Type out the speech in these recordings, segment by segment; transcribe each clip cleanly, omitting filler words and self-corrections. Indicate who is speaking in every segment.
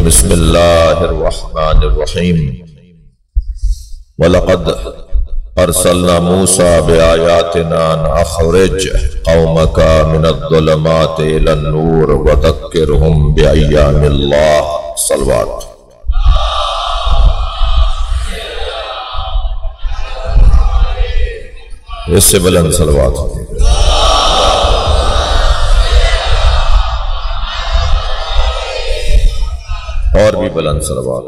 Speaker 1: बिस्मिल्लाहिर्रहमानिर्रहीम। वलक़द अर्सलना मूसा बिआयातिना अन अख़रिज क़ौमका मिनज़्ज़ुलुमाति इलन-नूर वज़क्किरहुम बिअय्यामिल्लाह। सलवात। इससे बुलंद सलवात। और भी बुलंद सलवात।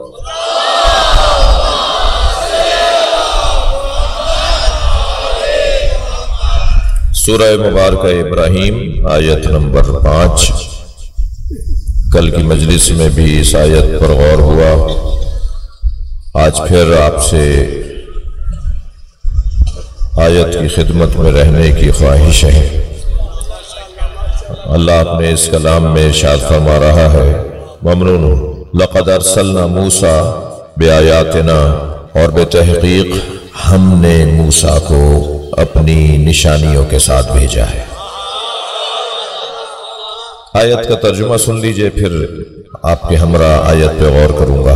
Speaker 1: सूरह मुबारक इब्राहीम आयत नंबर 5। कल की मजलिस में भी इस आयत पर गौर हुआ। आज फिर आपसे आयत की खिदमत में रहने की ख्वाहिश है। अल्लाह अपने इस कलाम में इरशाद फरमा रहा है, ममनून लक़द अर्सलना मूसा बिआयातिना, और बेतहकीक हमने मूसा को अपनी निशानियों के साथ भेजा है। आयत का तर्जुमा सुन लीजिए, फिर आपके हमरा आयत पे गौर करूंगा।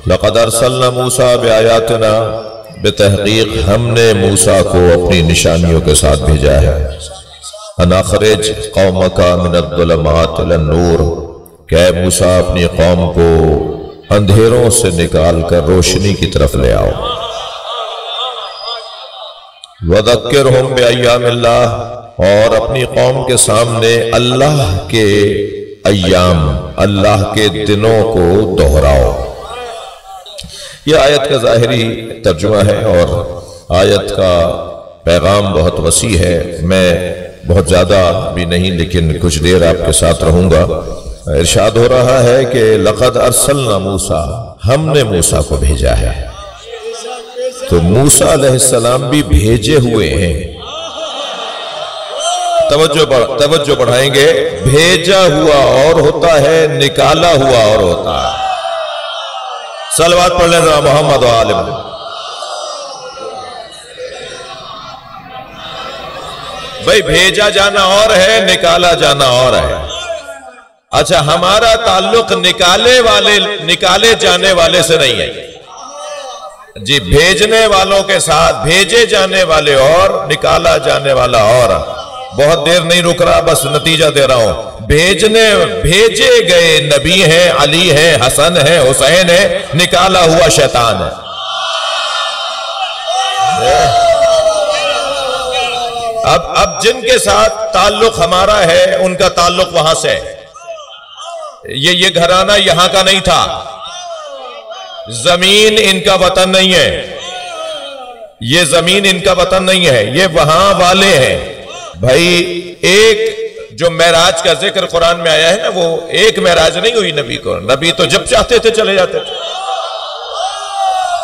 Speaker 1: लक़द अर्सलना मूसा बिआयातिना, बेतहकीक हमने मूसा को अपनी निशानियों के साथ भेजा है। अन अख़रिज क़ौमका मिनज़्ज़ुलुमाति इलन-नूर, क्या मूसा अपनी कौम को अंधेरों से निकाल कर रोशनी की तरफ ले आओ। वज़क्किरहुम बिअय्यामिल्लाह, और अपनी कौम के सामने अल्लाह के अय्याम, अल्लाह के दिनों को दोहराओ। यह आयत का ज़ाहिरी तर्जुमा है और आयत का पैगाम बहुत वसी है। मैं बहुत ज़्यादा भी नहीं, लेकिन कुछ देर आपके साथ रहूँगा। इरशाद हो रहा है कि लक़द अर्सलना मूसा, हमने मूसा को भेजा है। तो मूसा अलैहिस्सलाम भी भेजे हुए हैं। तवज्जो बढ़ाएंगे। भेजा हुआ और होता है, निकाला हुआ और होता है। सलवात पढ़ लें जरा मोहम्मद व आले मोहम्मद। भाई भेजा जाना और है, निकाला जाना और है। अच्छा, हमारा ताल्लुक निकाले जाने वाले से नहीं है जी, भेजने वालों के साथ। भेजे जाने वाले और, निकाला जाने वाला और। बहुत देर नहीं रुक रहा, बस नतीजा दे रहा हूं। भेजे गए नबी हैं, अली है, हसन है, हुसैन है, निकाला हुआ शैतान है। अब जिनके साथ ताल्लुक हमारा है, उनका ताल्लुक वहां से है। ये घराना यहां का नहीं था, जमीन इनका वतन नहीं है, ये जमीन इनका वतन नहीं है, ये वहां वाले हैं। भाई एक जो मेराज का जिक्र कुरान में आया है ना, वो एक मेराज नहीं हुई नबी को। नबी तो जब चाहते थे चले जाते थे।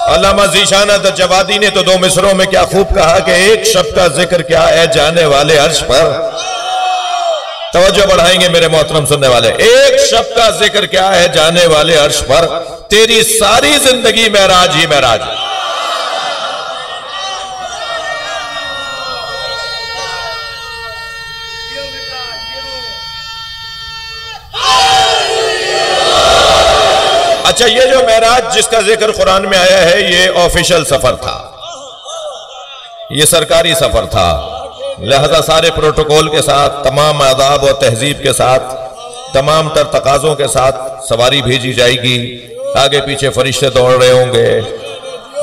Speaker 1: अल्लामा ज़ीशान जवादी ने तो 2 मिसरों में क्या खूब कहा कि एक शब्द का जिक्र क्या है जाने वाले अर्श पर। तवज्जो बढ़ाएंगे मेरे मोहतरम सुनने वाले। एक शब्द का जिक्र क्या है जाने वाले अर्श पर, तेरी सारी जिंदगी मेराज ही मेराज। अच्छा, ये जो मेराज जिसका जिक्र कुरान में आया है, ये ऑफिशियल सफर था, ये सरकारी सफर था। लिहाजा सारे प्रोटोकॉल के साथ, तमाम आदाब और तहजीब के साथ, तमाम तर तकाजों के साथ सवारी भेजी जाएगी। आगे पीछे फरिश्ते दौड़ रहे होंगे,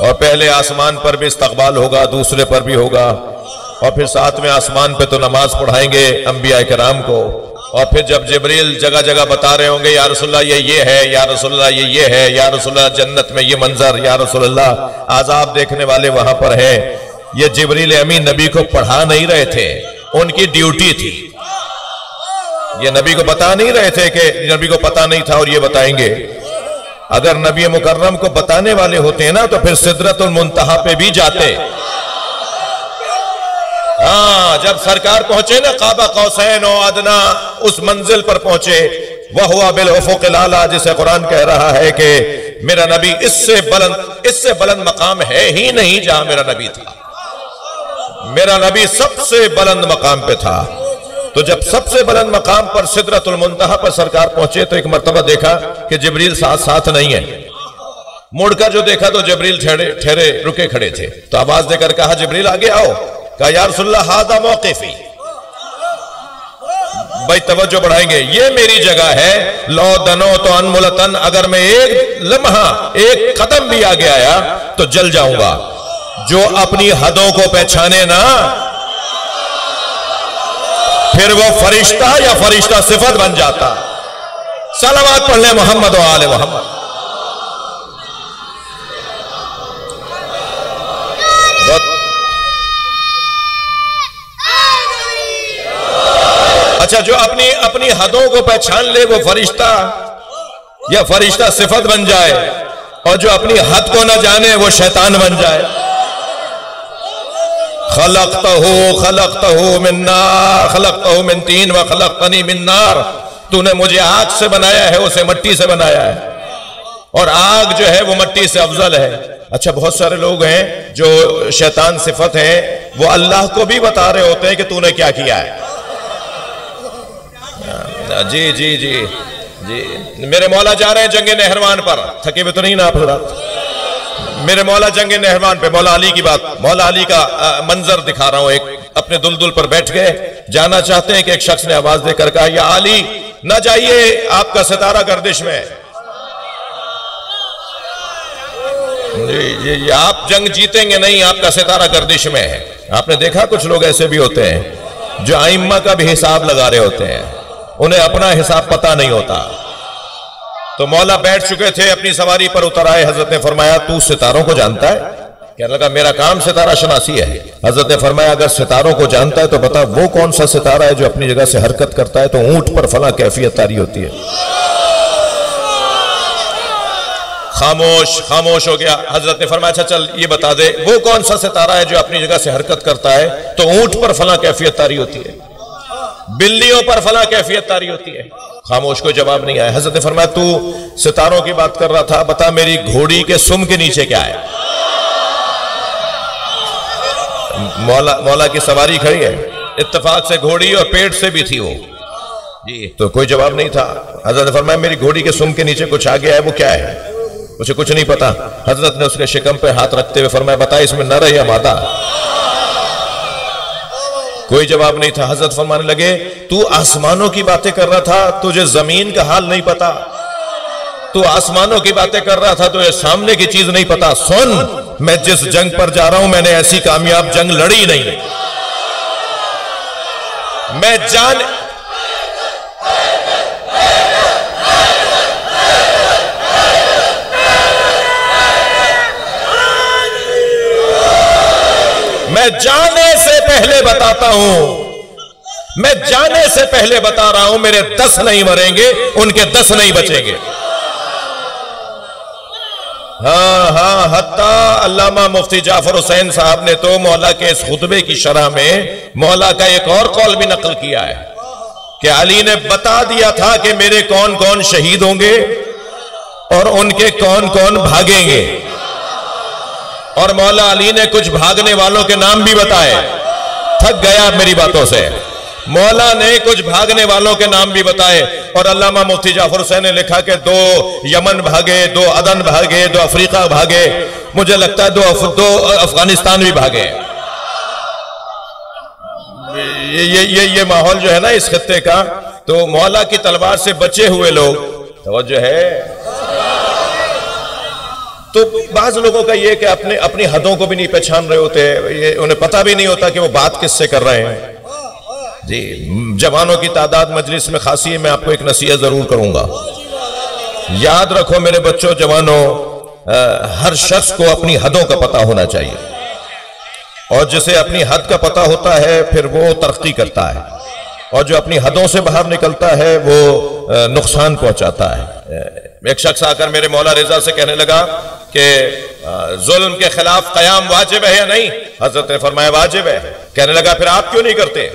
Speaker 1: और पहले आसमान पर भी इस्तकबाल होगा, दूसरे पर भी होगा, और फिर 7वें आसमान पे तो नमाज पढ़ाएंगे अंबिया किराम को। और फिर जब जिब्रील जगह जगह बता रहे होंगे, या रसूलल्लाह ये है, या रसूलल्लाह ये है, या रसूलल्लाह जन्नत में ये मंजर, या रसूलल्लाह आजाब देखने वाले वहां पर है। ये जिब्रील अमीन नबी को पढ़ा नहीं रहे थे, उनकी ड्यूटी थी। ये नबी को बता नहीं रहे थे कि नबी को पता नहीं था और ये बताएंगे। अगर नबी मुकर्रम को बताने वाले होते हैं ना, तो फिर सिदरतुल मुंतहा पे भी जाते। हाँ, जब सरकार पहुंचे ना, काबा कौसैन और अदना, उस मंजिल पर पहुंचे, वह हुआ बिल उफुक़िल आला, जिसे कुरान कह रहा है कि मेरा नबी इससे बुलंद मकाम है ही नहीं जहां मेरा नबी था। मेरा नबी सबसे बुलंद मकाम पे था। तो जब सबसे बुलंद मकाम पर सिदरतुल मुंतहा पर सरकार पहुंचे तो एक मर्तबा देखा कि जिब्रील साथ साथ नहीं है। मुड़कर जो देखा तो जिब्रील ठहरे रुके खड़े थे। तो आवाज देकर कहा, जिब्रील आगे आओ। कहा, या रसूलल्लाह हादा मौक़िफ़ी, भाई तवज्जो बढ़ाएंगे, ये मेरी जगह है। लो दनो तो अनमुलतन, अगर मैं एक लम्हा एक कदम भी आगे आया तो जल जाऊंगा। जो अपनी हदों को पहचाने ना, फिर वो फरिश्ता या फरिश्ता सिफत बन जाता। सलावत पढ़ ले मोहम्मद व आले मोहम्मद। अच्छा, जो अपनी हदों को पहचान ले वो फरिश्ता या फरिश्ता सिफत बन जाए, और जो अपनी हद को न जाने वो शैतान बन जाए। खलक़तहू मिन तीन व खलक़तनी मिन नार, तूने मुझे आग से बनाया है, उसे मिट्टी से बनाया है, और आग जो है वो मिट्टी से अफजल है। अच्छा, बहुत सारे लोग हैं जो शैतान सिफत है, वो अल्लाह को भी बता रहे होते हैं कि तूने क्या किया है। जी जी जी जी, मेरे मौला जा रहे हैं जंगे नहरवान पर, थके हुए तो नहीं ना आप? मेरे मौला जंगे नहरवान पे, मौला अली की बात, मौला अली का मंजर दिखा रहा हूं। एक अपने दुलदुल पर बैठ गए, जाना चाहते हैं कि एक शख्स ने आवाज देकर कहा, या अली ना जाइए, आपका सितारा गर्दिश में। ये आप जंग जीतेंगे नहीं, आपका सितारा गर्दिश में है। आपने देखा कुछ लोग ऐसे भी होते हैं जो आइम्मा का भी हिसाब लगा रहे होते हैं, उन्हें अपना हिसाब पता नहीं होता। तो मौला बैठ चुके थे, अपनी सवारी पर उतर आए। हजरत ने फरमाया, तू सितारों को जानता है? कहने लगा, मेरा काम सितारा शनासी है। हजरत ने फरमाया, अगर सितारों को जानता है तो बता वो कौन सा सितारा है जो अपनी जगह से हरकत करता है तो ऊंट पर फला कैफियत तारी होती है। खामोश हो गया। हजरत ने फरमाया, अच्छा चल ये बता दे, वो कौन सा सितारा है जो अपनी जगह से हरकत करता है तो ऊंट पर फला कैफियत तारी होती है, बिल्लियों पर फला कैफियत तारी होती है। खामोश, कोई जवाब नहीं आया। हजरत ने फरमाया, तू सितारों की बात कर रहा था, बता मेरी घोड़ी के सुम के नीचे क्या है? मौला की सवारी खड़ी है, इत्तेफाक से घोड़ी और पेट से भी थी वो जी, तो कोई जवाब नहीं था। हजरत ने फरमाया, मेरी घोड़ी के सुम के नीचे कुछ आ गया है, वो क्या है? मुझे कुछ नहीं पता। हजरत ने उसके शिकम पे हाथ रखते हुए फरमाया, बता इसमें नर है या मादा? कोई जवाब नहीं था। हजरत फरमाने लगे, तू आसमानों की बातें कर रहा था, तुझे जमीन का हाल नहीं पता। तू आसमानों की बातें कर रहा था, तुझे सामने की चीज नहीं पता। सुन, मैं जिस जंग पर जा रहा हूं, मैंने ऐसी कामयाब जंग लड़ी नहीं। मैं जाने से पहले बताता हूं, मैं जाने से पहले बता रहा हूं, मेरे 10 नहीं मरेंगे, उनके 10 नहीं बचेंगे। हाँ, हत्ता अल्लामा मुफ्ती जाफर हुसैन साहब ने तो मौला के इस खुतबे की शरह में मौला का एक और कौल भी नकल किया है कि अली ने बता दिया था कि मेरे कौन कौन शहीद होंगे और उनके कौन कौन भागेंगे, और मौला अली ने कुछ भागने वालों के नाम भी बताए। थक गया मेरी बातों से। मौला ने कुछ भागने वालों के नाम भी बताए, और अल्लामा मुफ्ती जाफर हुसैन ने लिखा कि 2 यमन भागे, 2 अदन भागे, 2 अफ्रीका भागे, मुझे लगता है 2 अफगानिस्तान भी भागे। ये माहौल जो है ना इस खत्ते का, तो मौला की तलवार से बचे हुए लोग, तवज्जो है। तो बाज लोगों का ये कि अपनी हदों को भी नहीं पहचान रहे होते, ये उन्हें पता भी नहीं होता कि वो बात किससे कर रहे हैं जी। जवानों की तादाद मजलिस में खासी है, मैं आपको एक नसीहत जरूर करूंगा। याद रखो मेरे बच्चों, जवानों, हर शख्स को अपनी हदों का पता होना चाहिए, और जिसे अपनी हद का पता होता है फिर वो तरक्की करता है, और जो अपनी हदों से बाहर निकलता है वो नुकसान पहुंचाता है। एक शख्स आकर मेरे मौला रिजा से कहने लगा कि जुल्म के खिलाफ कयाम वाजिब है या नहीं? हजरत ने फरमाया वाजिब है। कहने लगा फिर आप क्यों नहीं करते?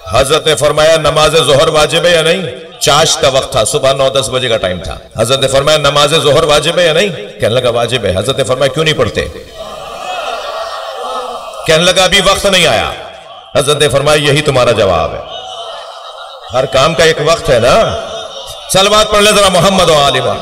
Speaker 1: हजरत ने फरमाया नमाज जोहर वाजिब है या नहीं? चाश का वक्त था, सुबह 9-10 बजे का टाइम था। हजरत ने फरमाया नमाज जोहर वाजिब है या नहीं? कहने लगा वाजिब है। हजरत ने फरमाया क्यों नहीं पढ़ते? कहने लगा अभी वक्त नहीं आया। हजरत ने फरमाया यही तुम्हारा जवाब है। हर काम का एक वक्त है ना। सलवात पढ़ ले जरा मोहम्मद व आलिमा।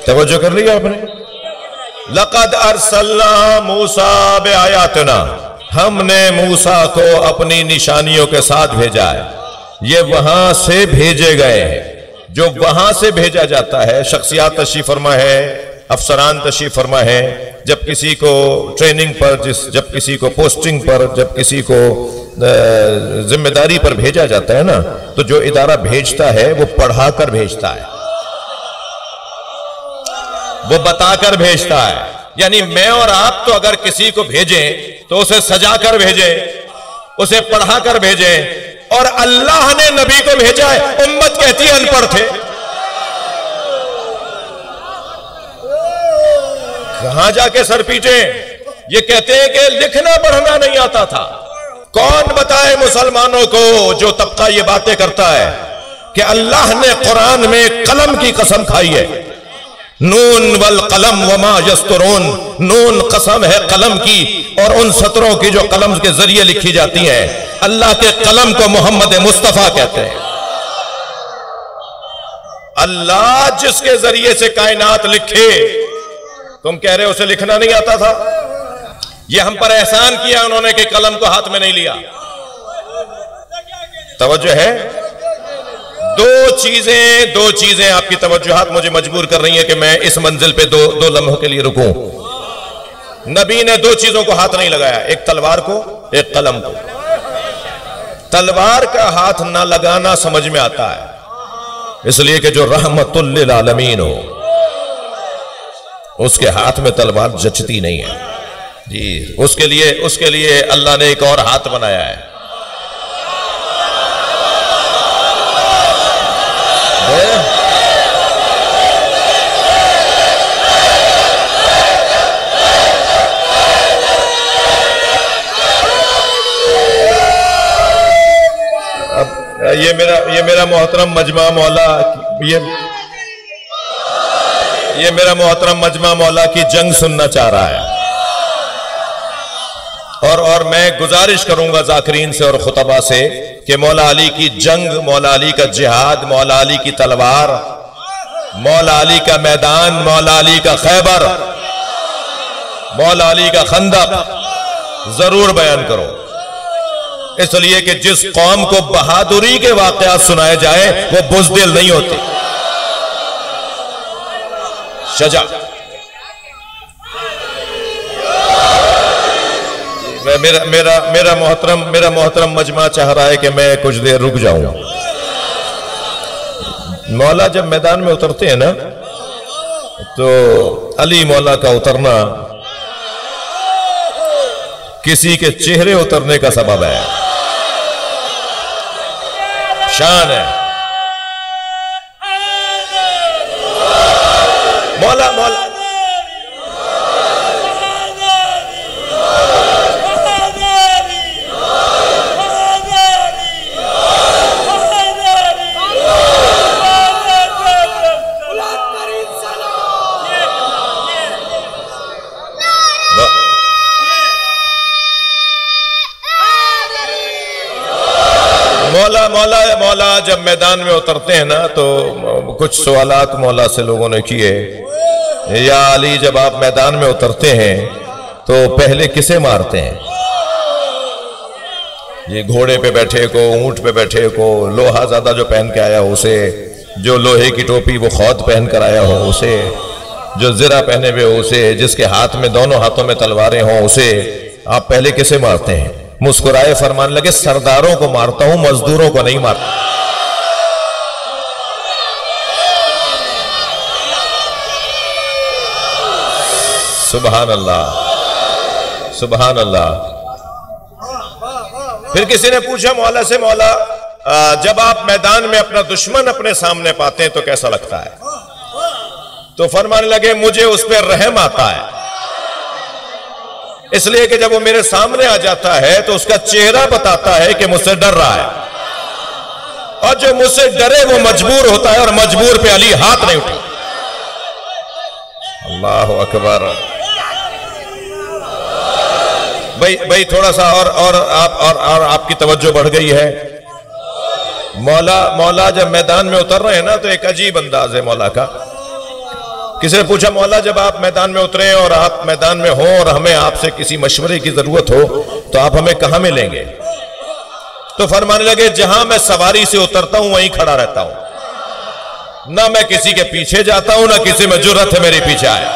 Speaker 1: तवज्जो कर लिया आपने। लक़द अरसलना मूसा बिआयातिना, हमने मूसा को अपनी निशानियों के साथ भेजा है। ये वहां से भेजे गए हैं। जो वहां से भेजा जाता है, शख्सियात तशरीफ फरमा है, अफसरान तशरीफ फरमा है, जब किसी को ट्रेनिंग पर, जब किसी को पोस्टिंग पर, जब किसी को जिम्मेदारी पर भेजा जाता है ना, तो जो इदारा भेजता है वो पढ़ाकर भेजता है, वो बताकर भेजता है। यानी मैं और आप तो अगर किसी को भेजें तो उसे सजाकर भेजें, उसे पढ़ाकर भेजें। और अल्लाह ने नबी को भेजा है, उम्मत कहती है अनपढ़ थे। कहां जाके सर पीटे? ये कहते हैं कि लिखना पढ़ना नहीं आता था। कौन बताए मुसलमानों को जो तबका ये बातें करता है कि अल्लाह ने कुरान में कलम की कसम खाई है, नून वल कलम वमा यस्तरून, नून कसम है कलम की और उन सतरों की जो कलम के जरिए लिखी जाती हैं। अल्लाह के कलम को मोहम्मद मुस्तफा कहते हैं। अल्लाह जिसके जरिए से कायनात लिखे, तुम कह रहे हो उसे लिखना नहीं आता था। ये हम पर एहसान किया उन्होंने कि कलम को हाथ में नहीं लिया। तवज्जो है। दो चीजें आपकी तवज्जुहात मुझे मजबूर कर रही हैं कि मैं इस मंजिल पे दो लम्हों के लिए रुकूं। नबी ने दो चीजों को हाथ नहीं लगाया, एक तलवार को, एक कलम को। तलवार का हाथ ना लगाना समझ में आता है, इसलिए कि जो रहमतुल लिल आलमीन हो उसके हाथ में तलवार जचती नहीं है जी। उसके लिए अल्लाह ने एक और हाथ बनाया है। ये मेरा मोहतरम मजमा मौला, ये मेरा मोहतरम मजमा मौला की जंग सुनना चाह रहा है। और मैं गुजारिश करूंगा जाकिरीन से और खुतबा से कि मौला अली की जंग, मौला अली का जिहाद, मौला अली की तलवार, मौला अली का मैदान, मौला अली का खैबर, मौला अली का खंदक जरूर बयान करो। इसलिए कि जिस कौम को बहादुरी के वाकयात सुनाए जाए वो बुज़दिल नहीं होती। शजा। मेरा मोहतरम मजमा चाह रहा है कि मैं कुछ देर रुक जाऊं। मौला जब मैदान में उतरते हैं ना, तो अली मौला का उतरना किसी के चेहरे उतरने का सबब है, शान है। मौला मौला मौला जब मैदान में उतरते हैं ना, तो कुछ सवालात मौला से लोगों ने किए। या अली, जब आप मैदान में उतरते हैं तो पहले किसे मारते हैं? ये घोड़े पे बैठे को, ऊंट पे बैठे को, लोहा ज्यादा जो पहन के आया हो उसे, जो लोहे की टोपी वो खौद पहन कर आया हो उसे, जो ज़रा पहने हुए हो उसे, जिसके हाथ में दोनों हाथों में तलवारें हों उसे, आप पहले किसे मारते हैं? मुस्कुराए, फरमाने लगे सरदारों को मारता हूं, मजदूरों को नहीं मारता। सुभान अल्लाह, सुभान अल्लाह। फिर किसी ने पूछा मौला से, मौला जब आप मैदान में अपना दुश्मन अपने सामने पाते हैं तो कैसा लगता है? तो फरमाने लगे मुझे उस पर रहम आता है, इसलिए कि जब वो मेरे सामने आ जाता है तो उसका चेहरा बताता है कि मुझसे डर रहा है, और जो मुझसे डरे वो मजबूर होता है, और मजबूर पे अली हाथ नहीं उठा। अल्लाह अकबर। भाई थोड़ा सा और आपकी तवज्जो बढ़ गई है। मौला जब मैदान में उतर रहे हैं ना तो एक अजीब अंदाज है मौला का। किसी ने पूछा मौला जब आप मैदान में उतरे और आप मैदान में हो और हमें आपसे किसी मशवरे की जरूरत हो तो आप हमें कहां मिलेंगे? तो फरमाने लगे जहां मैं सवारी से उतरता हूं वहीं खड़ा रहता हूं, ना मैं किसी के पीछे जाता हूं ना किसी में जुर्रत है मेरे पीछे आए।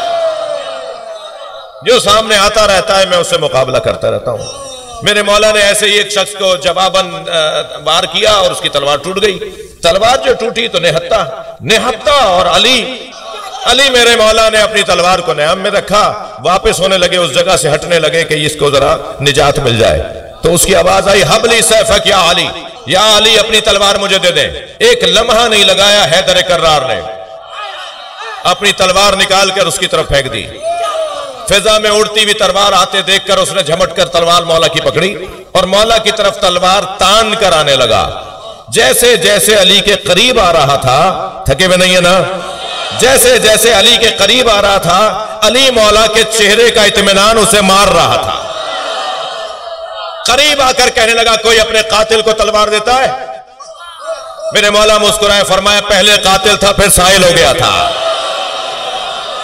Speaker 1: जो सामने आता रहता है मैं उससे मुकाबला करता रहता हूं। मेरे मौला ने ऐसे ही एक शख्स को जवाबन वार किया और उसकी तलवार टूट गई। तलवार जो टूटी तो निहत्ता और अली मेरे मौला ने अपनी तलवार को न्याम में रखा, वापस होने लगे, उस जगह से हटने लगे कि इसको जरा निजात मिल जाए। तो उसकी आवाज आई हबली सैफक या अली, या अली अपनी तलवार मुझे दे दे। एक लम्हा नहीं लगाया हैदर कर्रार ने अपनी तलवार निकाल कर उसकी तरफ फेंक दी। फिजा में उड़ती हुई तलवार आते देखकर उसने झमट कर तलवार मौला की पकड़ी और मौला की तरफ तलवार तान कर आने लगा। जैसे जैसे अली के करीब आ रहा था, थके हुए नहीं है ना, जैसे जैसे अली के करीब आ रहा था अली मौला के चेहरे का इत्मीनान उसे मार रहा था। करीब आकर कहने लगा कोई अपने कातिल को तलवार देता है? मेरे मौला मुस्कुराए, फरमाया पहले कातिल था फिर साहिल हो गया था।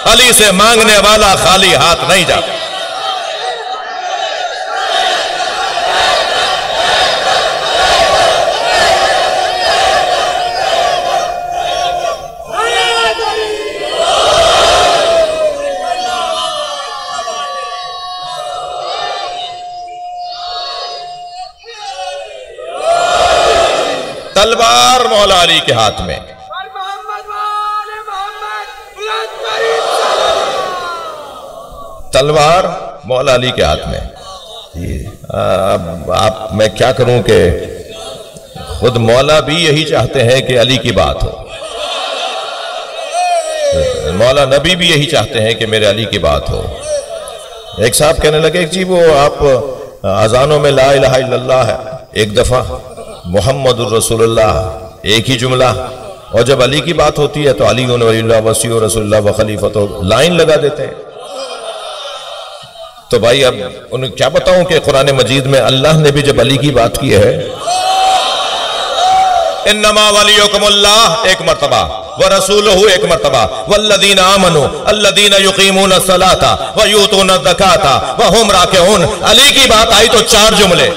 Speaker 1: अली से मांगने वाला खाली हाथ नहीं जाता। तलवार मौला अली के हाथ में। तलवार मौला अली के हाथ में। अब मैं क्या करूं कि खुद मौला भी यही चाहते हैं कि अली की बात हो, मौला नबी भी यही चाहते हैं कि मेरे अली की बात हो। एक साहब कहने लगे जी वो आप अजानों में ला इलाहा इल्लल्लाह है एक दफा, मुहम्मदुर रसूलुल्लाह एक ही जुमला, और जब अली की बात होती है तो अली वलीउल्लाह वसीउ रसूलुल्लाह व खलीफतो लाइन लगा देते हैं। तो भाई अब उन्हें क्या बताऊं कि कुरान मजीद में अल्लाह ने भी जब अली की बात की है, इन्नमा वलियुकुमुल्लाह एक मरतबा व रसूलुहु एक मरतबा वल्लदीना आमनु अल्लदीना युकीमूना सलाता व यूतूना ज़काता व हुम राकिऊन। अली की बात आई तो 4 जुमले।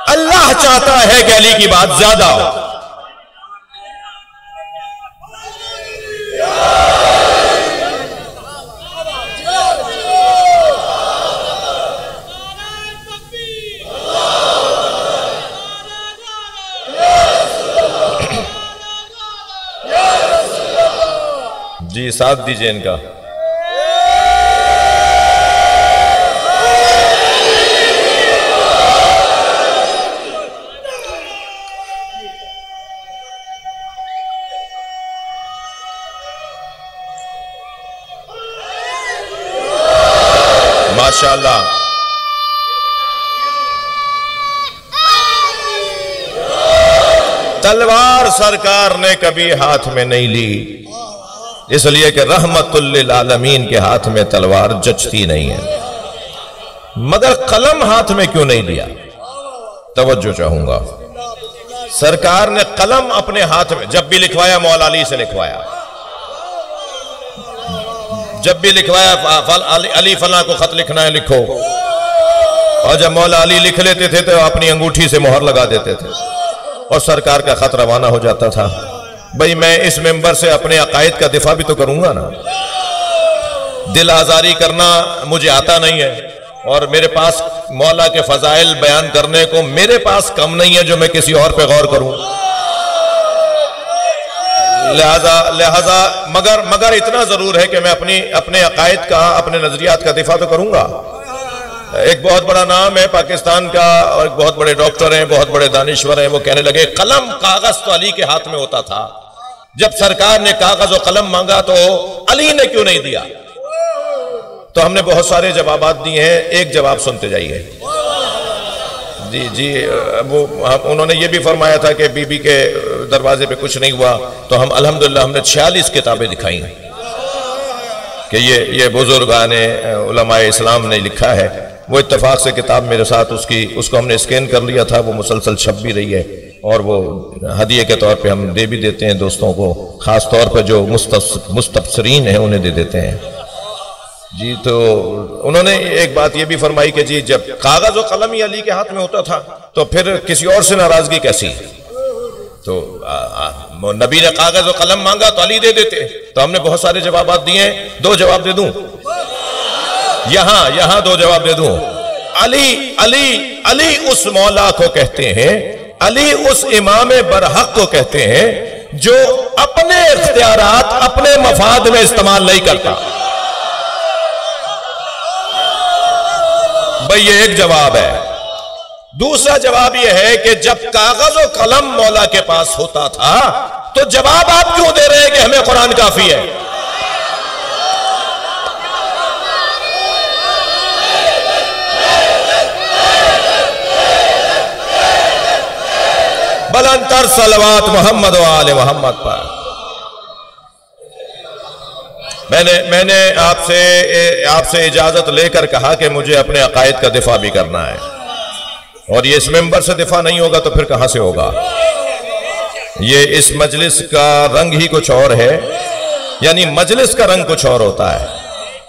Speaker 1: अल्लाह चाहता है कि अली की बात ज्यादा हो। जी साथ दीजिए इनका। माशाअल्लाह। तलवार सरकार ने कभी हाथ में नहीं ली, इसलिए कि रहमतुल लिल आलमीन के हाथ में तलवार जचती नहीं है। मगर कलम हाथ में क्यों नहीं लिया? तवज्जो चाहूंगा। सरकार ने कलम अपने हाथ में जब भी लिखवाया मौला अली से लिखवाया, जब भी लिखवाया अली फला को खत लिखना है लिखो, और जब मौला अली लिख लेते थे तो अपनी अंगूठी से मोहर लगा देते थे और सरकार का खत रवाना हो जाता था। भाई मैं इस मेंबर से अपने अकायद का दिफा भी तो करूंगा ना। दिल आजारी करना मुझे आता नहीं है और मेरे पास मौला के फजाइल बयान करने को मेरे पास कम नहीं है जो मैं किसी और पे गौर करूं। लिहाजा मगर इतना जरूर है कि मैं अपने अकायद का, अपने नजरियात का दिफा तो करूंगा। एक बहुत बड़ा नाम है पाकिस्तान का और एक बहुत बड़े डॉक्टर हैं, बहुत बड़े दानिश्वर हैं, वो कहने लगे कलम कागज तो अली के हाथ में होता था, जब सरकार ने कागज और कलम मांगा तो अली ने क्यों नहीं दिया? तो हमने बहुत सारे जवाबात दिए हैं, एक जवाब सुनते जाइए। जी वो उन्होंने ये भी फरमाया था कि बीबी के दरवाजे पे कुछ नहीं हुआ, तो हम अल्हम्दुलिल्लाह हमने 46 किताबें दिखाई कि ये बुजुर्गाने उलमाए इस्लाम ने लिखा है। वो इत्तेफाक से किताब मेरे साथ उसको हमने स्कैन कर लिया था, वो मुसलसल छप भी रही है और वो हदिये के तौर पे हम दे भी देते हैं दोस्तों को, ख़ास तौर पर जो मुस्तबसरीन हैं उन्हें दे देते हैं जी। तो उन्होंने एक बात ये भी फरमाई कि जी जब कागज और कलम ही अली के हाथ में होता था तो फिर किसी और से नाराजगी कैसी? तो नबी ने कागज और कलम मांगा तो अली दे देते। तो हमने बहुत सारे जवाब दिए हैं, दो जवाब दे दूं यहां दो जवाब दे दूं। अली उस मौला को कहते हैं, अली उस इमाम बरहक को कहते हैं जो अपने इख्तियारात अपने मफाद में इस्तेमाल नहीं करता। भाई ये एक जवाब है। दूसरा जवाब यह है कि जब कागज और कलम मौला के पास होता था तो जवाब आप क्यों दे रहे हैं कि हमें कुरान काफी है? बुलंदतर सलवात मोहम्मद व आले मोहम्मद पर। मैंने आपसे इजाजत लेकर कहा कि मुझे अपने अकायद का दिफा भी करना है, और ये इस मेंबर से दिफा नहीं होगा तो फिर कहां से होगा? ये इस मजलिस का रंग ही कुछ और है, यानी मजलिस का रंग कुछ और होता है।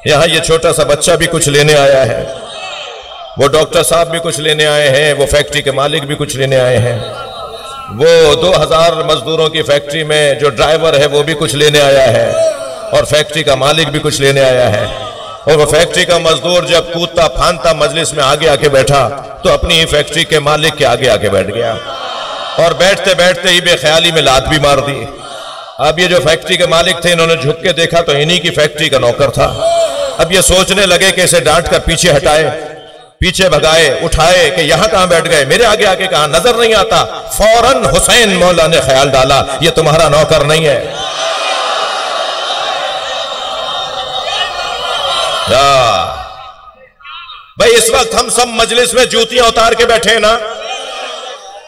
Speaker 1: यहां ये छोटा सा बच्चा भी कुछ लेने आया है, वो डॉक्टर साहब भी कुछ लेने आए हैं, वो फैक्ट्री के मालिक भी कुछ लेने आए हैं, वो 2000 मजदूरों की फैक्ट्री में जो ड्राइवर है वो भी कुछ लेने आया है, और फैक्ट्री का मालिक भी कुछ लेने आया है। और वो फैक्ट्री का मजदूर जब कूदता फांदता मजलिस में आगे आके बैठा तो अपनी ही फैक्ट्री के मालिक के आगे आके बैठ गया, और बैठते बैठते ही बेख्याली में लात भी मार दी। अब ये जो फैक्ट्री के मालिक थे इन्होंने झुक के देखा तो इन्हीं की फैक्ट्री का नौकर था। अब ये सोचने लगे कि इसे डांट कर पीछे हटाए, पीछे भगाए, उठाए कि यहां कहां बैठ गए, मेरे आगे आगे कहां, नजर नहीं आता। फौरन हुसैन मौला ने ख्याल डाला ये तुम्हारा नौकर नहीं है। भाई इस वक्त हम सब मजलिस में जूतियां उतार के बैठे हैं ना,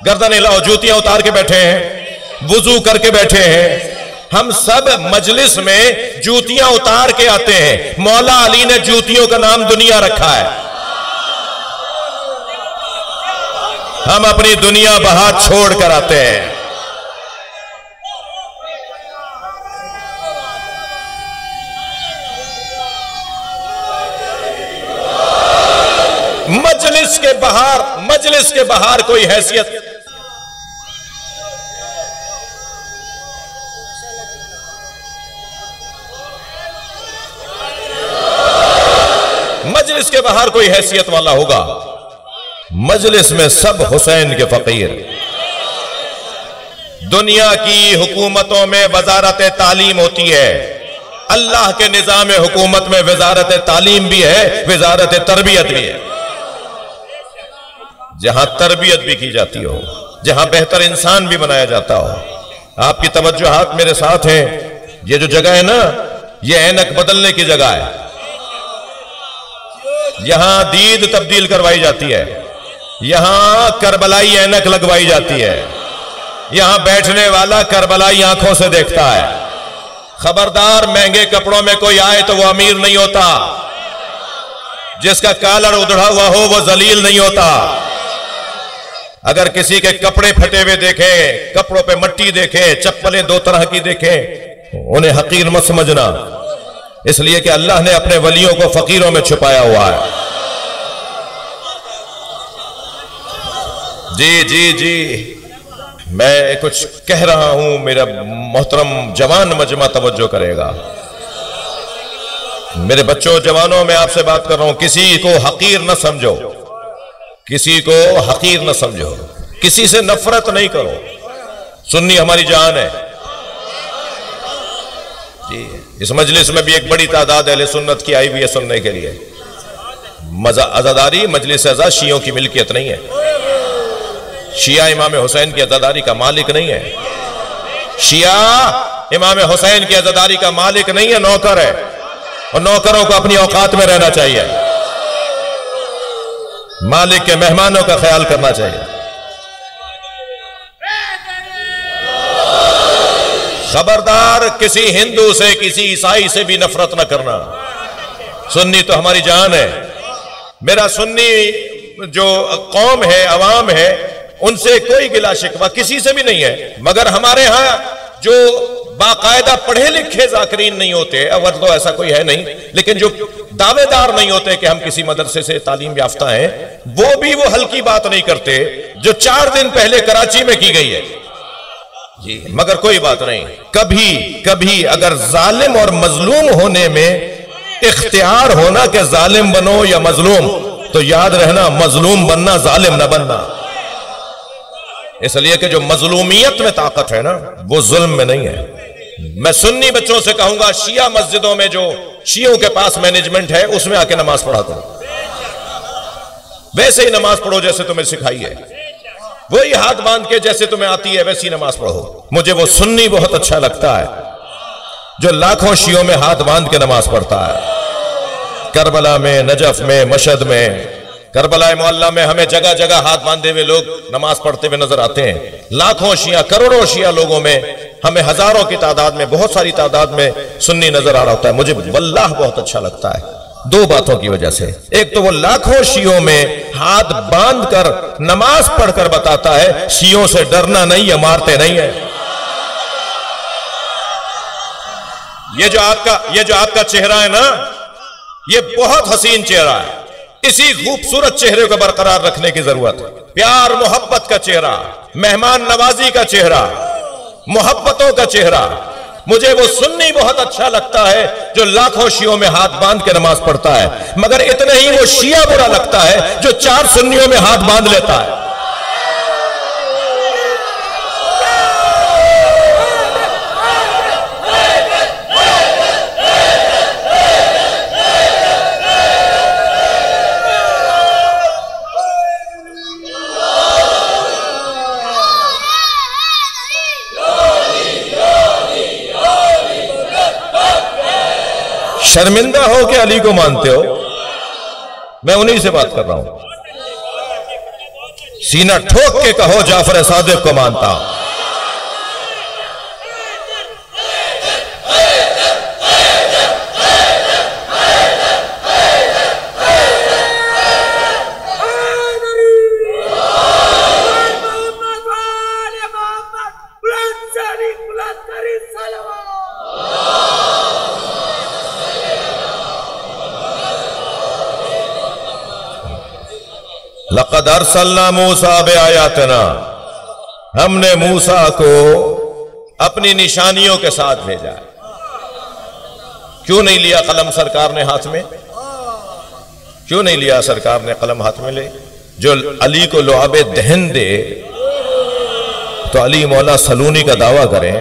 Speaker 1: गर्दन हिलाओ, जूतियां उतार के बैठे हैं, वुजू करके बैठे हैं। हम सब मजलिस में जूतियां उतार के आते हैं। मौला अली ने जूतियों का नाम दुनिया रखा है। हम अपनी दुनिया बाहर छोड़ कर आते हैं। मजलिस के बाहर कोई हैसियत, मजलिस के बाहर कोई हैसियत वाला होगा। मजलिस में सब हुसैन के फकीर। दुनिया की हुकूमतों में वजारत तालीम होती है, अल्लाह के निजाम हुकूमत में वजारत तालीम भी है, वजारत तरबियत भी है। जहां तरबियत भी की जाती हो, जहां बेहतर इंसान भी बनाया जाता हो। आपकी तवज्जोहात मेरे साथ हैं। ये जो जगह है ना, ये ऐनक बदलने की जगह है। यहां दीद तब्दील करवाई जाती है, यहां करबलाई ऐनक लगवाई जाती है, यहां बैठने वाला करबलाई आंखों से देखता है। खबरदार, महंगे कपड़ों में कोई आए तो वो अमीर नहीं होता, जिसका कॉलर उधड़ा हुआ हो वो जलील नहीं होता। अगर किसी के कपड़े फटे हुए देखे, कपड़ों पे मट्टी देखे, चप्पलें दो तरह की देखे, उन्हें हकीर मत समझना, इसलिए कि अल्लाह ने अपने वलियों को फकीरों में छुपाया हुआ है। जी जी जी, मैं कुछ कह रहा हूं, मेरा मोहतरम जवान मजमा तवज्जो करेगा। मेरे बच्चों, जवानों, मैं आपसे बात कर रहा हूं, किसी को हकीर न समझो। किसी को हकीर न समझो, किसी से नफरत नहीं करो। सुन्नी हमारी जान है जी। इस मजलिस में भी एक बड़ी तादाद अहले सुन्नत की आई हुई है सुनने के लिए। अज़ादारी मजलिस अज़ा शियों की मिल्कियत नहीं है। शिया इमाम हुसैन की अज़ादारी का मालिक नहीं है। शिया इमाम हुसैन की अज़ादारी का मालिक नहीं है, नौकर है। और नौकरों को अपनी औकात में रहना चाहिए, मालिक के मेहमानों का ख्याल करना चाहिए। खबरदार किसी हिंदू से, किसी ईसाई से भी नफरत न करना। सुन्नी तो हमारी जान है। मेरा सुन्नी जो कौम है, अवाम है, उनसे कोई गिला शिकवा किसी से भी नहीं है। मगर हमारे यहां जो बाकायदा पढ़े लिखे जाकिरीन नहीं होते, अगर तो ऐसा कोई है नहीं, लेकिन जो दावेदार नहीं होते कि हम किसी मदरसे से तालीम याफ्ता हैं, वो भी वो हल्की बात नहीं करते जो 4 दिन पहले कराची में की गई है जी। मगर कोई बात नहीं, कभी कभी अगर जालिम और मजलूम होने में इख्तियार होना कि जालिम बनो या मजलूम, तो याद रहना मजलूम बनना, जालिम न बनना। इसलिए कि जो मजलूमियत में ताकत है ना, वो जुल्म में नहीं है। मैं सुन्नी बच्चों से कहूंगा, शिया मस्जिदों में जो शियों के पास मैनेजमेंट है, उसमें आके नमाज पढ़ा करो। वैसे ही नमाज पढ़ो जैसे तुम्हें सिखाई है, वही हाथ बांध के जैसे तुम्हें आती है वैसी नमाज पढ़ो। मुझे वो सुन्नी बहुत अच्छा लगता है जो लाखों शियों में हाथ बांध के नमाज पढ़ता है। करबला में, नजफ में, मशहद में, करबला मोहल्ला में हमें जगह जगह हाथ बांधे हुए लोग नमाज पढ़ते हुए नजर आते हैं। लाखों शिया, करोड़ों शिया लोगों में हमें हजारों की तादाद में, बहुत सारी तादाद में सुन्नी नजर आ रहा होता है। मुझे वल्लाह बहुत अच्छा लगता है 2 बातों की वजह से। एक तो वो लाखों शियों में हाथ बांध कर नमाज पढ़कर बताता है शियों से डरना नहीं है, मारते नहीं है। ये जो आपका चेहरा है ना, ये बहुत हसीन चेहरा है। इसी खूबसूरत चेहरे को बरकरार रखने की जरूरत है। प्यार मोहब्बत का चेहरा, मेहमान नवाजी का चेहरा, मोहब्बतों का चेहरा। मुझे वो सुन्नी बहुत अच्छा लगता है जो लाखों शियों में हाथ बांध के नमाज पढ़ता है। मगर इतना ही वो शिया बुरा लगता है जो 4 सुन्नियों में हाथ बांध लेता है। शर्मिंदा हो कि अली को मानते हो? मैं उन्हीं से बात कर रहा हूं। सीना ठोक के कहो जाफर सादिक को मानता हूं। लक़द अरसलना मूसा बिआयातिना, हमने मूसा को अपनी निशानियों के साथ भेजा। क्यों नहीं लिया कलम सरकार ने हाथ में? क्यों नहीं लिया सरकार ने कलम हाथ में ले? जो अली को लुआबे दहन दे तो अली मौला सलूनी का दावा करें।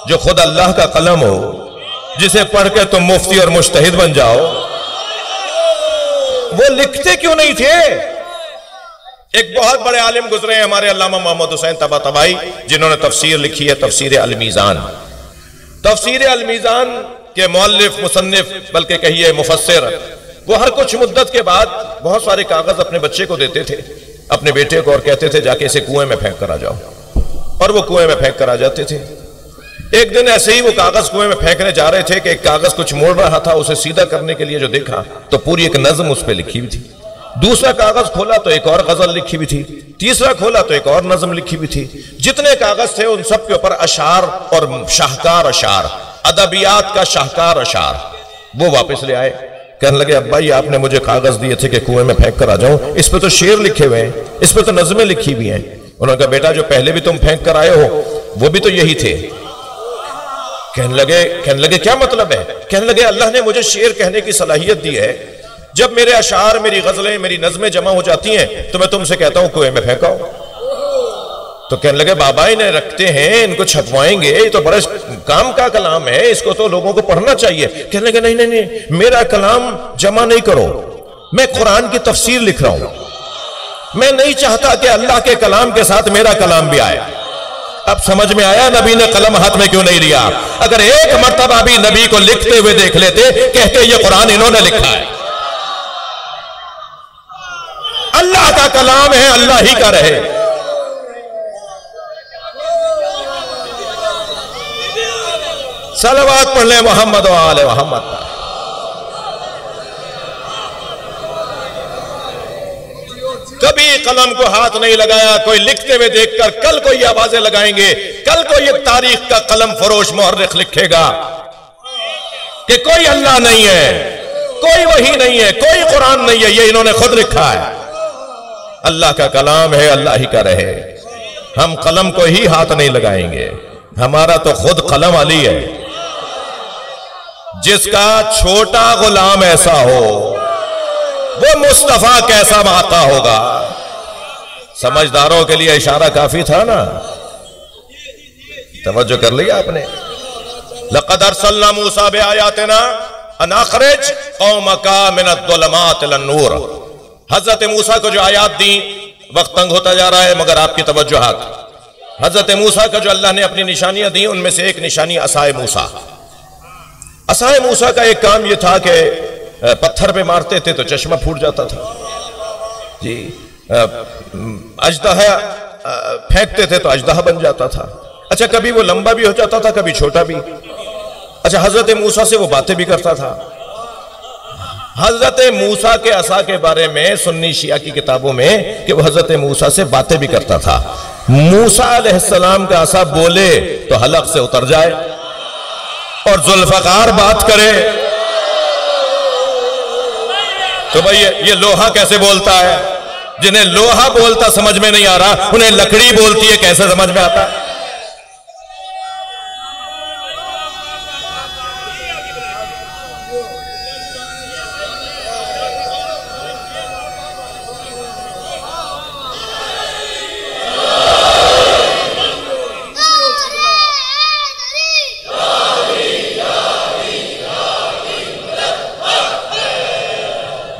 Speaker 1: जो खुद अल्लाह का कलम हो, जिसे पढ़ के तुम मुफ्ती और मुज्तहिद बन जाओ, वो लिखते क्यों नहीं थे? एक बहुत बड़े आलिम गुजरे हैं हमारे, अल्लामा मोहम्मद हुसैन तबातबाई, जिन्होंने तफसीर लिखी है, तफसीर अल-मीज़ान। तफसीर अल-मीज़ान के मौलिफ, मुसन्निफ, बल्कि कहिए मुफस्सिर, वो हर कुछ मुद्दत के बाद बहुत सारे कागज अपने बच्चे को देते थे, अपने बेटे को, और कहते थे जाके इसे कुएं में फेंक कर आ जाओ। और वो कुएं में फेंक कर आ जाते थे। एक दिन ऐसे ही वो कागज कुएं में फेंकने जा रहे थे कि एक कागज कुछ मोड़ रहा था। उसे सीधा करने के लिए जो देखा तो पूरी एक नज्म उस पर लिखी हुई थी। दूसरा कागज खोला तो एक और गजल लिखी हुई थी। तीसरा खोला तो एक और नज्म लिखी हुई थी। जितने कागज थे उन सब के ऊपर अशार और शाहकार अशार, अदबियात का शाहकार अशार। वो वापस ले आए, कहने लगे अब्बा ये आपने मुझे कागज दिए थे कि कुएं में फेंक कर आ जाऊं, इस पे तो शेर लिखे हुए हैं, इस पे तो नज़में लिखी हुई हैं। उन्होंने कहा बेटा जो पहले भी तुम फेंक कर आए हो वो भी तो यही थे। कहने लगे क्या मतलब है? कहने लगे अल्लाह ने मुझे शेर कहने की सलाहियत दी है, जब मेरे अशार, मेरी गजलें, मेरी नज़में जमा हो जाती हैं तो मैं तुमसे कहता हूं कुएं में फेंकाओ। तो कहने लगे बाबा इन्हें रखते हैं, इनको छपवाएंगे, ये तो बड़ा काम का कलाम है, इसको तो लोगों को पढ़ना चाहिए। कहने लगे नहीं नहीं नहीं, मेरा कलाम जमा नहीं करो, मैं कुरान की तफसीर लिख रहा हूं। मैं नहीं चाहता कि अल्लाह के कलाम के साथ मेरा कलाम भी आए। अब समझ में आया नबी ने कलम हाथ में क्यों नहीं लिया। अगर एक मर्तबा भी नबी को लिखते हुए देख लेते, कहते ये कुरान इन्होंने लिखा है। अल्लाह का कलाम है, अल्लाह ही का रहे। सलवात पढ़ ले मोहम्मद व आले मोहम्मद पर। कभी कलम को हाथ नहीं लगाया, कोई लिखते हुए देखकर कल को ये आवाजें लगाएंगे, कल को ये तारीख का कलम फरोश मुहर्रिख लिखेगा कि कोई अल्लाह नहीं है, कोई वही नहीं है, कोई कुरान नहीं है, ये इन्होंने खुद लिखा है। अल्लाह का कलाम है, अल्लाह ही का रहे। हम कलम को ही हाथ नहीं लगाएंगे, हमारा तो खुद कलम अली है। जिसका छोटा गुलाम ऐसा हो, वो मुस्तफा कैसा आका होगा। समझदारों के लिए इशारा काफी था ना, तवज्जो कर लिया आपने। लक़द अरसलना मूसा बिआयातिना अन अखरिज कौमका मिनज़्ज़ुलमात इलन-नूर। हजरत मूसा को जो आयात दी, वक्त तंग होता जा रहा है मगर आपकी तवज्जुहात। हजरत मूसा का जो अल्लाह ने अपनी निशानियां दी, उनमें से एक निशानी असाए मूसा। असाए मूसा का एक काम यह था कि पत्थर पे मारते थे तो चश्मा फूट जाता था जी। अजदहा फेंकते थे तो अजदहा बन जाता था। अच्छा, कभी वो लंबा भी हो जाता था, कभी छोटा भी। अच्छा, हजरत मूसा से वो बातें भी करता था। हजरत मूसा के असा के बारे में सुन्नी शिया की किताबों में कि वो हजरत मूसा से बातें भी करता था। मूसा अलैहिस्सलाम का असा बोले तो हलक से उतर जाए, और जुल्फकार बात करे तो भाई ये लोहा कैसे बोलता है। जिन्हें लोहा बोलता समझ में नहीं आ रहा, उन्हें लकड़ी बोलती है कैसे समझ में आता है।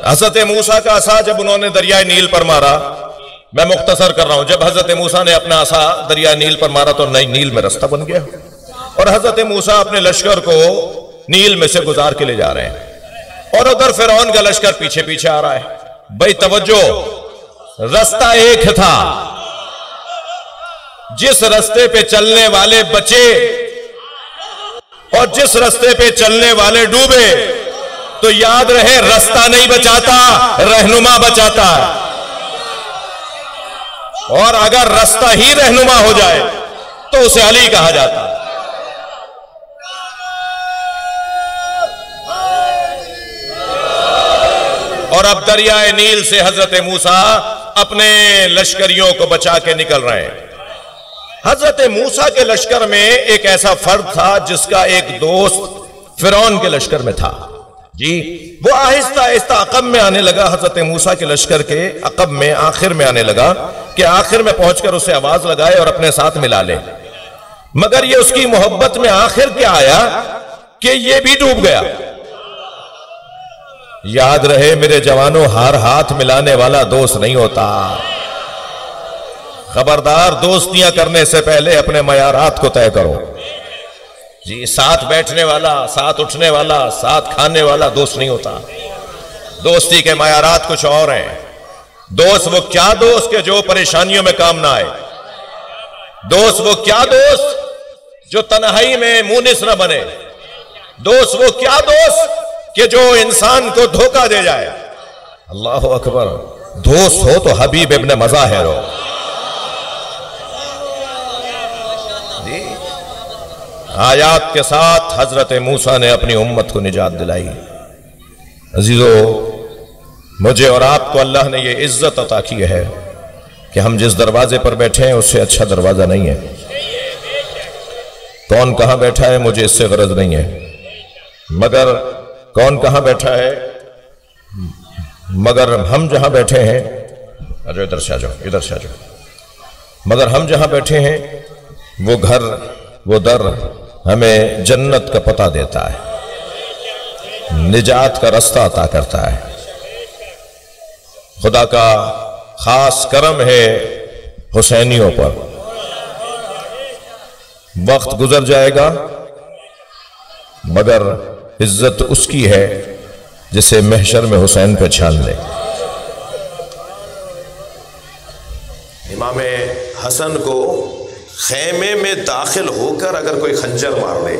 Speaker 1: हजरत मूसा का असा जब उन्होंने दरियाए नील पर मारा, मैं मुख्तसर कर रहा हूं, जब हजरत मूसा ने अपना असा दरियाए नील पर मारा तो नई नील में रास्ता बन गया, और हजरत मूसा अपने लश्कर को नील में से गुजार के ले जा रहे हैं, और उधर फिरौन का लश्कर पीछे पीछे आ रहा है। भाई तवज्जो, रास्ता एक था, जिस रास्ते पे चलने वाले बचे और जिस रास्ते पे चलने वाले डूबे, तो याद रहे रास्ता नहीं बचाता, रहनुमा बचाता है। और अगर रास्ता ही रहनुमा हो जाए तो उसे अली कहा जाता है। और अब दरियाए नील से हजरत मूसा अपने लश्करियों को बचा के निकल रहे हैं। हजरत मूसा के लश्कर में एक ऐसा फर्द था जिसका एक दोस्त फिरौन के लश्कर में था जी। वो आहिस्ता आहिस्ता अकब में आने लगा, हजरत मूसा के लश्कर के अकब में आखिर में आने लगा कि आखिर में पहुंचकर उसे आवाज लगाए और अपने साथ मिला ले। मगर ये उसकी मोहब्बत में आखिर क्या आया कि ये भी डूब गया। याद रहे मेरे जवानों, हर हाथ मिलाने वाला दोस्त नहीं होता। खबरदार, दोस्तियां करने से पहले अपने मयारात को तय करो जी। साथ बैठने वाला, साथ उठने वाला, साथ खाने वाला दोस्त नहीं होता। दोस्ती के मयारात कुछ और हैं। दोस्त वो क्या दोस्त के जो परेशानियों में काम ना आए। दोस्त वो क्या दोस्त जो तन्हाई में मुनिस न बने। दोस्त वो क्या दोस्त कि जो इंसान को धोखा दे जाए। अल्लाह अकबर। दोस्त हो तो हबीब इब्न मज़ाहिर हो जी। आयात के साथ हजरत मूसा ने अपनी उम्मत को निजात दिलाई। अजीजो, मुझे और आपको अल्लाह ने यह इज्जत अता की है कि हम जिस दरवाजे पर बैठे हैं उससे अच्छा दरवाजा नहीं है। कौन कहां बैठा है मुझे इससे गरज नहीं है, मगर कौन कहां बैठा है मगर हम जहां बैठे हैं, अरे इधर से आ जाओ, इधर से आ जाओ, मगर हम जहां बैठे हैं वो घर, वो दर हमें जन्नत का पता देता है, निजात का रास्ता अता करता है। खुदा का खास करम है हुसैनियों पर। वक्त गुजर जाएगा मगर इज्जत उसकी है जिसे महशर में हुसैन पे छान ले।
Speaker 2: इमाम हसन को खेमे में दाखिल होकर अगर कोई खंजर मार दे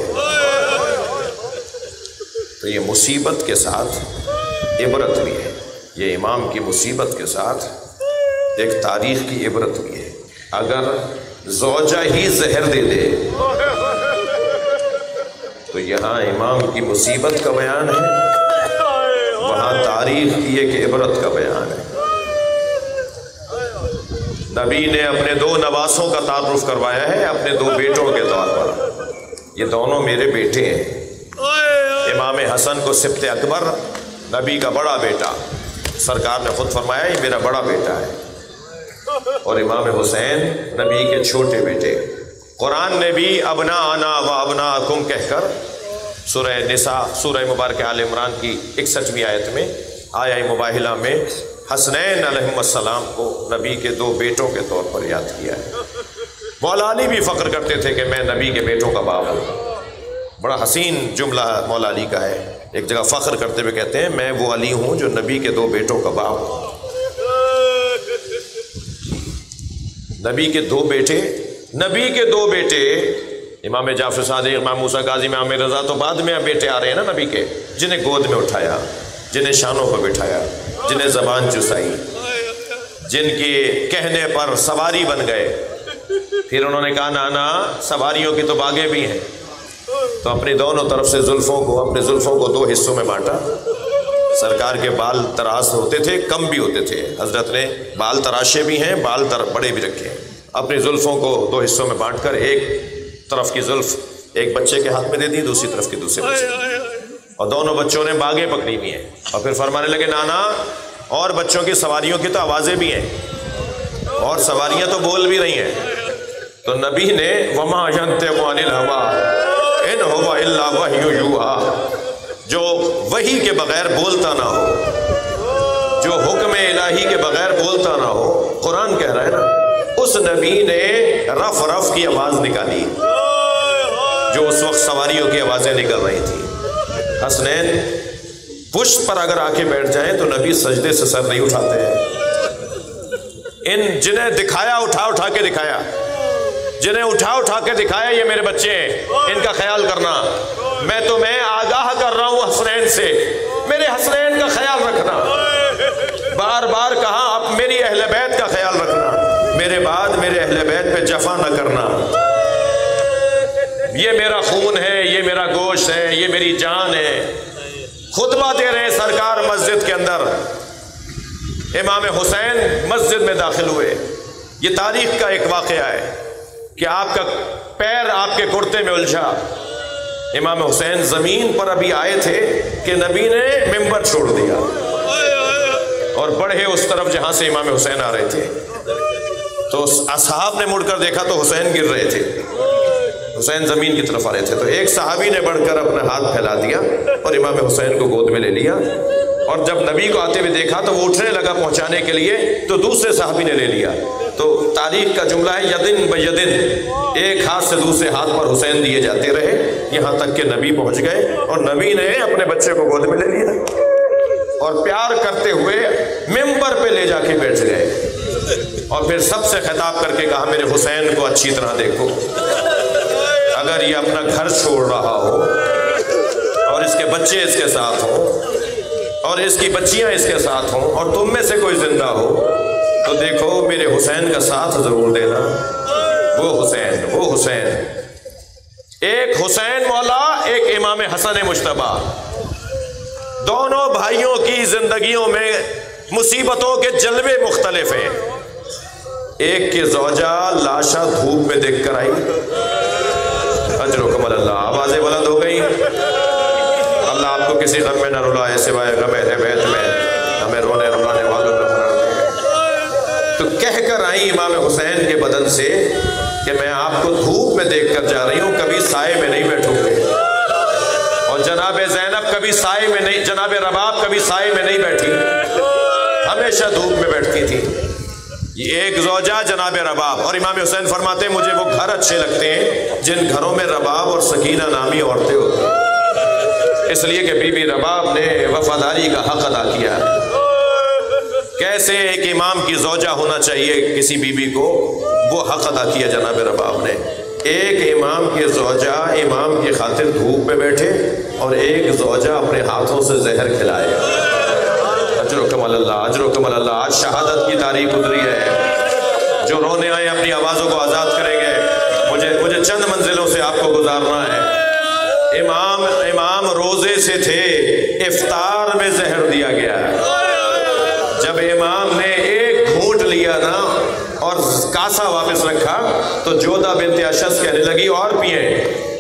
Speaker 2: तो ये मुसीबत के साथ इबरत भी है। ये इमाम की मुसीबत के साथ एक तारीख की इबरत भी है। अगर ज़ौजा ही जहर दे दे तो यहाँ इमाम की मुसीबत का बयान है, वहाँ तारीख की एक इबरत का बयान है। नबी ने अपने दो नवासों का तारुफ करवाया है अपने दो बेटों के तौर पर। ये दोनों मेरे बेटे हैं। इमाम हसन को सिब्त अकबर, नबी का बड़ा बेटा, सरकार ने खुद फरमाया ये मेरा बड़ा बेटा है, और इमाम हुसैन नबी के छोटे बेटे। कुरान ने भी अबना आना व अबना कुम कहकर सूरह निसा, सूरह मुबारक आल इमरान की 61वीं आयत में, आया मुबाहिला में हसनैन अलैहिस्सलाम को नबी के दो बेटों के तौर पर याद किया है। मौला अली भी फ़ख्र करते थे कि मैं नबी के बेटों का बाप हूँ। बड़ा हसीन जुमला मौला अली का है। एक जगह फ़ख्र करते हुए कहते हैं मैं वो अली हूँ जो नबी के दो बेटों का बाप हूँ। नबी के दो बेटे, नबी के दो बेटे इमाम जाफर सादिक, इमाम मूसा काज़ी, इमाम रज़ा, तो बाद में बेटे आ रहे हैं ना नबी के, जिन्हें गोद में उठाया, जिन्हें शानों पर बिठाया, जिन्हें ज़बान चुसाई, जिनके कहने पर सवारी बन गए। फिर उन्होंने कहा नाना सवारियों की तो बागें भी हैं, तो अपनी दोनों तरफ से अपने जुल्फ़ों को दो हिस्सों में बांटा। सरकार के बाल तराश होते थे, कम भी होते थे, हजरत ने बाल तराशे भी हैं, बड़े भी रखे हैं। अपनी जुल्फ़ों को दो हिस्सों में बांटकर एक तरफ की जुल्फ़ एक बच्चे के हाथ में दे दी, दूसरी तरफ की दूसरे बच्चे, और दोनों बच्चों ने बागें पकड़ी हुई हैं। और फिर फरमाने लगे नाना और बच्चों की सवारियों की तो आवाज़ें भी हैं और सवारियाँ तो बोल भी रही हैं। तो नबी ने वमा यंतिक़ु अनिल हवा इन हुवा इल्ला वह्यु यूहा, जो वही के बगैर बोलता ना हो, जो हुक्म इलाही के बगैर बोलता ना हो, कुरान कह रहा है ना, उस नबी ने रफ रफ की आवाज़ निकाली जो उस वक्त सवारियों की आवाज़ें निकल रही थी। हसनैन पुष्ट पर अगर आके बैठ जाएं तो नबी सजदे से सर नहीं उठाते हैं। इन जिन्हें दिखाया उठा के दिखाया, जिन्हें उठा के दिखाया ये मेरे बच्चे हैं, इनका ख्याल करना। मैं तुम्हें आगाह कर रहा हूँ हसनैन से, मेरे हसनैन का ख्याल रखना। बार बार कहा अब मेरी अहले बैत का ख्याल रखना, मेरे बाद मेरे अहले बैत पे जफा न करना। ये मेरा खून है, ये मेरा गोश्त है, ये मेरी जान है। खुतबा दे रहे सरकार मस्जिद के अंदर, इमाम हुसैन मस्जिद में दाखिल हुए। ये तारीख का एक वाक़या है कि आपका पैर आपके कुर्ते में उलझा। इमाम हुसैन ज़मीन पर अभी आए थे कि नबी ने मिंबर छोड़ दिया और बढ़े उस तरफ जहाँ से इमाम हुसैन आ रहे थे। तो असहाब ने मुड़कर देखा तो हुसैन गिर रहे थे, हुसैन ज़मीन की तरफ आ रहे थे। तो एक सहाबी ने बढ़कर अपना हाथ फैला दिया और इमाम हुसैन को गोद में ले लिया, और जब नबी को आते हुए देखा तो वो उठने लगा पहुँचाने के लिए, तो दूसरे सहाबी ने ले लिया। तो तारीख का जुमला है यदिन ब यदिन, एक हाथ से दूसरे हाथ पर हुसैन दिए जाते रहे, यहाँ तक कि नबी पहुँच गए और नबी ने अपने बच्चे को गोद में ले लिया और प्यार करते हुए मिंबर पे ले जाके बैठ गए। और फिर सबसे खिताब करके कहा मेरे हुसैन को अच्छी तरह देखो, अगर ये अपना घर छोड़ रहा हो और इसके बच्चे इसके साथ हों और इसकी बच्चियां इसके साथ हों और तुम में से कोई जिंदा हो, तो देखो मेरे हुसैन का साथ जरूर देना। वो हुसैन, वो हुसैन, एक हुसैन मौला, एक इमाम हसन मुश्तबा। दोनों भाइयों की जिंदगियों में मुसीबतों के जलवे मुख्तलिफ हैं। एक की ज़ौजा लाशा धूप में देख कर आई, अजरुकम अल्लाह, आवाज़ें बुलंद हो गई। अल्लाह आपको किसी गम में न रुलाए सिवाय गम अहले बैत में, हमें रोने तो कह कर आई इमाम हुसैन के बदन से कि मैं आपको धूप में देख कर जा रही हूँ, कभी साए में नहीं बैठूंगी। और जनाब ज़ैनब कभी साए में नहीं, जनाब रबाब कभी साए में नहीं बैठी, हमेशा धूप में बैठती थी। ये एक ज़ौजा जनाब रबाब। और इमाम हुसैन फरमाते हैं मुझे वो घर अच्छे लगते हैं जिन घरों में रबाब और सकीना नामी औरतें होती हैं, इसलिए कि बीबी रबाब ने वफादारी का हक अदा किया। कैसे एक इमाम की ज़ौजा होना चाहिए किसी बीबी को, वो हक अदा किया जनाब रबाब ने। एक इमाम की ज़ौजा इमाम की खातिर धूप में बैठे और एक ज़ौजा अपने हाथों से जहर खिलाए। अजरो कमल अल्लाह, अजरो कमल अल्लाह। आज शहादत की तारीख गुजरी है। जो रोने आए अपनी आवाज़ों को आज़ाद करेंगे। मुझे चंद मंजिलों से आपको गुजारना है। इमाम रोज़े से थे, इफ्तार में जहर दिया गया। जब इमाम ने एक घूंट लिया ना और कासा वापस रखा तो जोधा बिन्त अशस कहने लगी और पिए।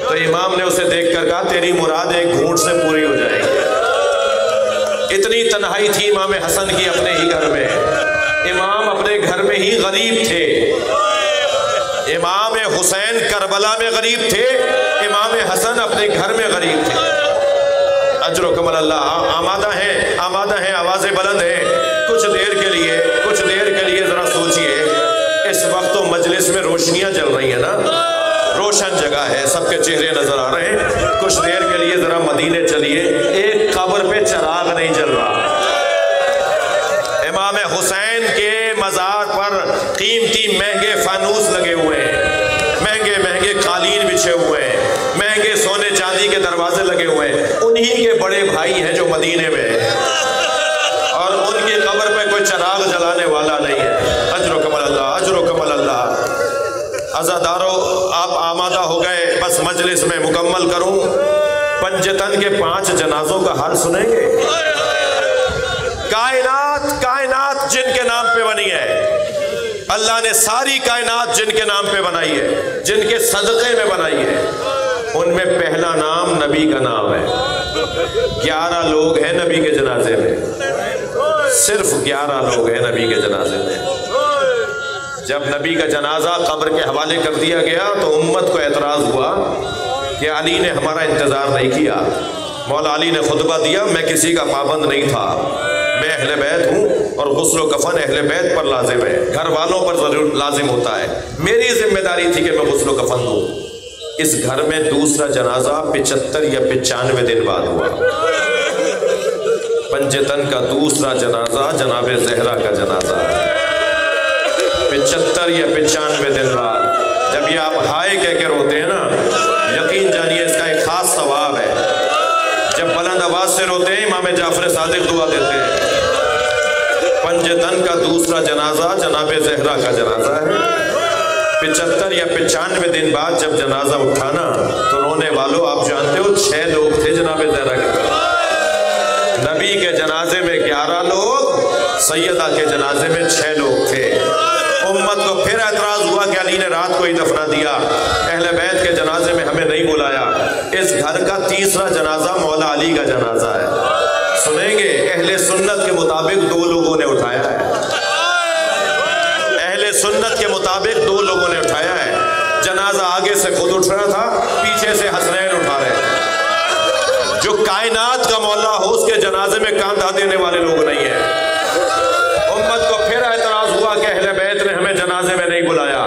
Speaker 2: तो इमाम ने उसे देखकर कहा तेरी मुराद एक घूंट से पूरी हो जाएगी। इतनी तन्हाई थी इमाम हसन की अपने ही घर में। इमाम अपने घर में ही गरीब थे। इमाम हुसैन करबला में गरीब थे, इमाम हसन अपने घर में गरीब थे। अजरो कमल अल्लाह। आमादा है, आवाज़ें बुलंद हैं। कुछ देर के लिए ज़रा सोचिए, इस वक्त तो मजलिस में रोशनियाँ जल रही हैं ना, रोशन जगह है, सबके चेहरे नजर आ रहे हैं। कुछ देर के लिए ज़रा मदीने चलिए, एक कब्र पे चिराग नहीं जल रहा। इमाम हुसैन के मज़ार पर कीमती महंगे फानूस लगे हुए हैं, महंगे महंगे कालीन बिछे हुए हैं, महंगे सोने चांदी के दरवाजे लगे हुए हैं। उन्हीं के बड़े भाई हैं जो मदीने में हैं और उनकी कब्र पे कोई चिराग जलाने वाला नहीं है। अजरो कमल अल्लाह, अजरो कमल अल्लाह। अज़ादारों आप आमादा हो गए, बस मजलिस में मुकम्मल करूं। पंजतन के 5 जनाजों का हाल सुनेंगे। कायनात जिनके नाम पे बनी है, अल्लाह ने सारी कायनात जिनके नाम पे बनाई है, जिनके सदक़े में बनाई है, उनमें पहला नाम नबी का नाम है। 11 लोग हैं नबी के जनाजे में, सिर्फ 11 लोग हैं नबी के जनाजे में। जब नबी का जनाजा कब्र के हवाले कर दिया गया तो उम्मत को एतराज़ हुआ कि अली ने हमारा इंतज़ार नहीं किया। मौला अली ने खुतबा दिया, मैं किसी का पाबंद नहीं था, मैं अहले बैत हूँ और गुस्ल कफन अहले बैत पर लाजिम है, घर वालों पर जरूर लाजिम होता है। मेरी जिम्मेदारी थी कि मैं गुस्ल कफन दूँ। इस घर में दूसरा जनाजा 75 या 95 दिन बाद हुआ। पंजतन का दूसरा जनाजा जनाब ज़हरा का जनाजा है। 75 या 95 दिन बाद जब ये आप हाय कह के रोते हैं ना, यकीन जानिए इसका एक खास सवाब है। जब बुलंद आवाज से रोते हैं इमाम जाफर सादिक दुआ देते हैं। पंजतन का दूसरा जनाजा जनाब ज़हरा का जनाजा है। 75 या 95 दिन बाद जब जनाजा उठा ना तो रोने वालों आप जानते हो 6 लोग थे जनाब ज़हरा के। नबी के जनाजे में 11 लोग, सैयदा के जनाजे में 6 लोग थे। उम्मत को फिर एतराज़ हुआ कि अली ने रात को ही दफना दिया, अहले बैत के जनाजे में हमें नहीं बुलाया। इस घर का तीसरा जनाजा मौला अली का जनाजा है। सुनेंगे, अहले सुन्नत के मुताबिक 2 लोगों ने उठाया है। अहले सुन्नत के मुताबिक 2 लोगों ने उठाया है। जनाजा आगे से खुद उठ रहा था, पीछे से हसनैन उठा रहे थे। जो कायनात का मौला हो उसके जनाजे में कांधा देने वाले लोग नहीं है। उम्मत को फिर एतराज़ हुआ कि अहले बैत ने हमें जनाजे में नहीं बुलाया।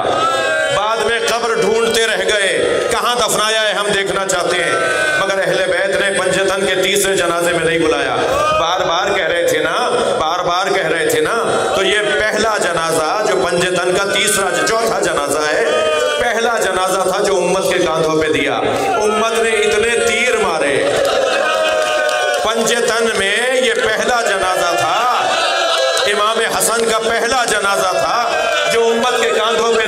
Speaker 2: बाद में कब्र ढूंढते रह गए, कहाँ दफनाया है हम देखना चाहते हैं, मगर अहले बैत ने पंजतन के तीसरे जनाजे में नहीं बुलाया। बार बार कह रहे थे ना, तो ये पहला जनाजा जो पंजतन का चौथा जनाजा है, पहला जनाजा था जो उम्मत के कांधों पे दिया। उम्मत ने इतने तीर मारे, पंजतन में ये पहला जनाजा था, इमाम हसन का पहला जनाजा था जो उम्मत के कांधों पे